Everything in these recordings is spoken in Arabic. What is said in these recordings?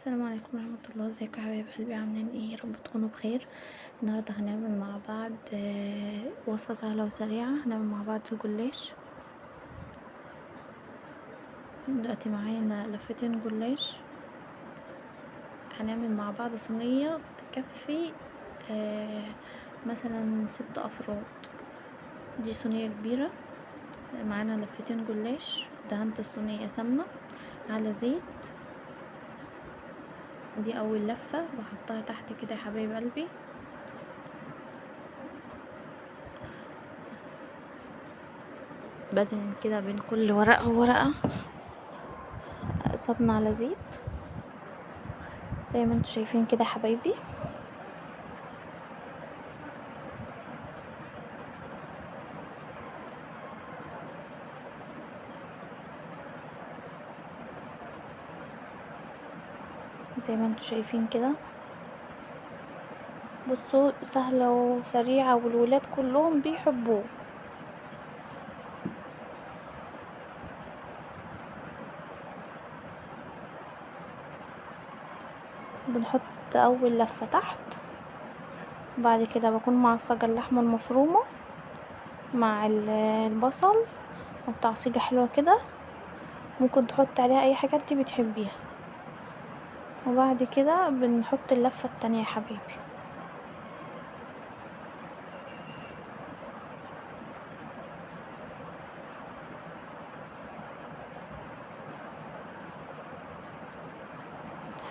السلام عليكم ورحمة الله. ازيكم يا حبايب قلبي؟ عاملين ايه؟ يا رب تكونوا بخير. النهارده هنعمل مع بعض وصفة سهلة وسريعة. هنعمل مع بعض الجلاش. دلوقتي معانا لفتين جلاش. هنعمل مع بعض صينية تكفي مثلا 6 أفراد. دي صينية كبيرة. معانا لفتين جلاش. دهنت الصينية سمنة على زيت. دي اول لفة بحطها تحت كده يا حبايب قلبي. بدهن كده بين كل ورقة وورقة سمنة على زيت زي ما انتوا شايفين كده يا حبايبي. زي ما انتوا شايفين كده. بصوا سهلة وسريعة والولاد كلهم بيحبوه. بنحط اول لفة تحت. بعد كده بكون معصجة اللحمة المفرومة مع البصل وتعصيجة حلوة كده. ممكن تحط عليها اي حاجة انتي بتحبيها. وبعد كده بنحط اللفة التانية يا حبيبي.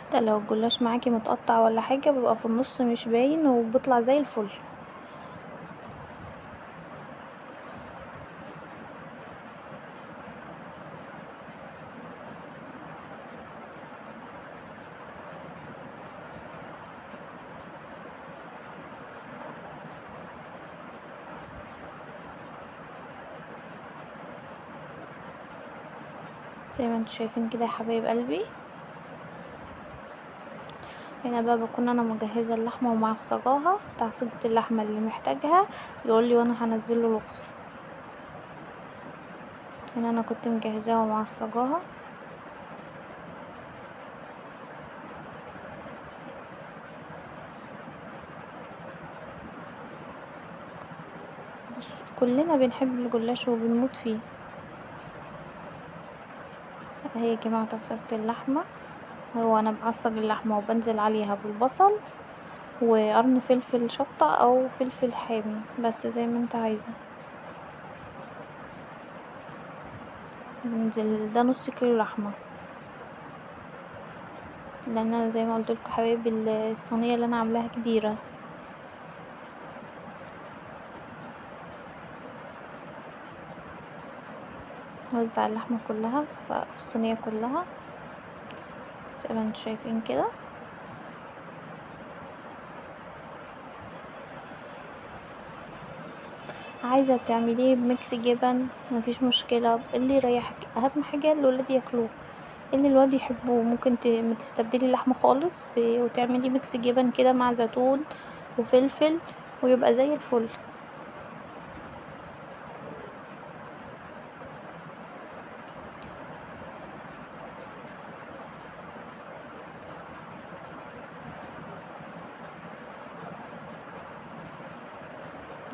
حتى لو الجلاش معاكي متقطع ولا حاجة بيبقى في النص مش باين وبيطلع زي الفل. زي ما انتوا شايفين كده يا حبايب قلبي. هنا بقى بكون انا مجهزه اللحمه ومعصجاها تعصيجة اللحمه اللي محتاجها يقولي وانا هنزله الوصفه. هنا انا كنت مجهزاها ومعصجاها. بص كلنا بنحب الجلاش وبنموت فيه. اهي يا جماعه تعصيجة اللحمه. هو انا بعصج اللحمه وبنزل عليها بالبصل وقرن فلفل شطه او فلفل حامي بس زي ما انت عايزه. بنزل ده نص كيلو لحمه. لان انا زي ما قلت لكم حبايبي الصينيه اللي انا عاملاها كبيره. نوزع اللحمه كلها في الصينيه كلها زي ما انتوا شايفين كده. عايزه تعمليه بميكس جبن مفيش مشكله اللي يريحك. اهم حاجه الولاد ياكلوه اللي الولاد يحبوه. ممكن ما تستبدلي اللحمه خالص وتعملي ميكس جبن كده مع زيتون وفلفل ويبقى زي الفل.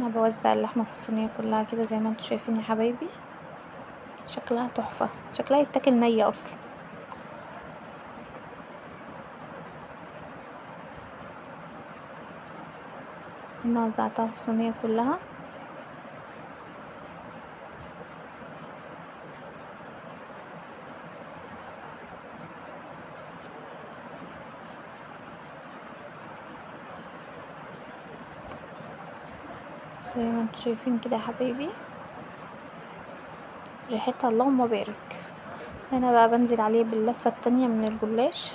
انا بوزع اللحمه في الصينيه كلها كده زي ما انتوا شايفين يا حبايبي. شكلها تحفه. شكلها يتاكل نيه اصلا. انا وزعتها في الصينيه كلها. زي ما انتوا شايفين كده يا حبايبي. ريحتها اللهم بارك. هنا بقى بنزل عليه باللفه التانية من الجلاش.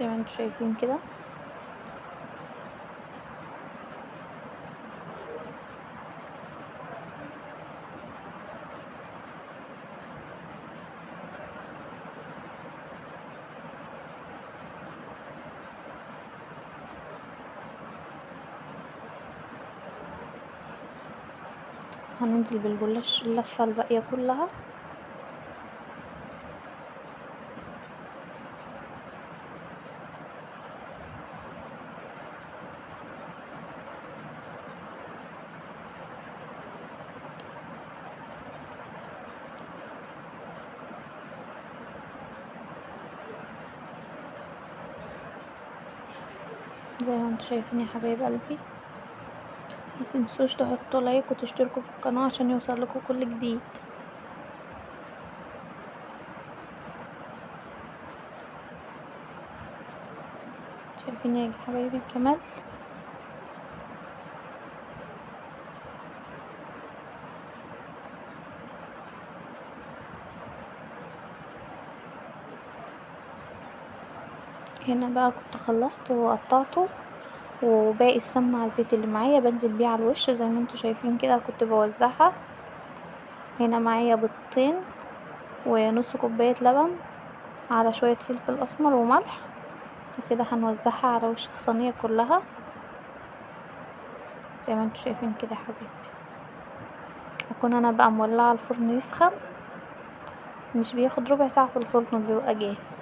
زي ما انتوا شايفين كده. هننزل بالجلاش اللفة الباقية كلها. زي ما انتوا شايفين يا حبايب قلبي، متنسوش تحطوا لايك وتشتركوا في القناة عشان يوصلكوا كل جديد. شايفين يا حبايبي الجمال؟ هنا بقى كنت خلصت وقطعته، وباقي السمنة على الزيت اللي معايا بنزل بيه على الوش زي ما انتوا شايفين كده، كنت بوزعها. هنا معايا بيضتين ونص كوباية لبن على شوية فلفل اسمر وملح، وكده هنوزعها على وش الصينية كلها زي ما انتوا شايفين كده يا حبيبي. اكون انا بقى مولعة الفرن يسخن، مش بياخد ربع ساعة في الفرن بيبقى جاهز.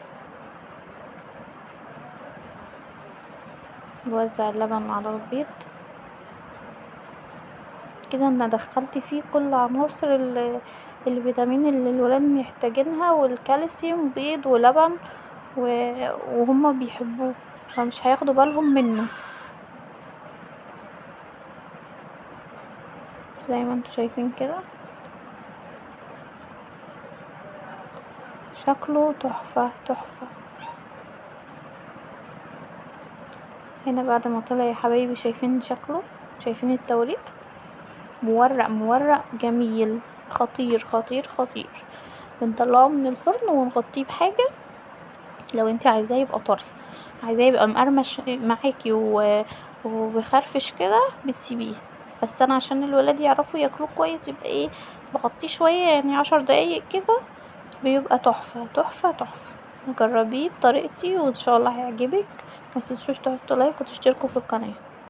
بوزع اللبن على البيض كده، انا دخلت فيه كل عناصر الفيتامين اللي الولاد محتاجينها والكالسيوم، بيض ولبن وهما بيحبوه، فمش هياخدوا بالهم منه زي ما انتوا شايفين كده. شكله تحفة تحفة. هنا بعد ما طلع يا حبايبي شايفين شكله، شايفين التوريق مورق مورق جميل، خطير خطير خطير. بنطلعه من الفرن ونغطيه بحاجة لو انت عايزاه يبقى طري، عايزاه يبقى مقرمش معاكي وبخرفش كده بتسيبيه. بس انا عشان الولاد يعرفوا ياكلوه كويس يبقى ايه، بغطيه شوية يعني 10 دقايق كده، بيبقى تحفة تحفة تحفة. جربيه بطريقتي وان شاء الله هيعجبك. ما تنسوش تحطوا لايك وتشتركوا في القناة.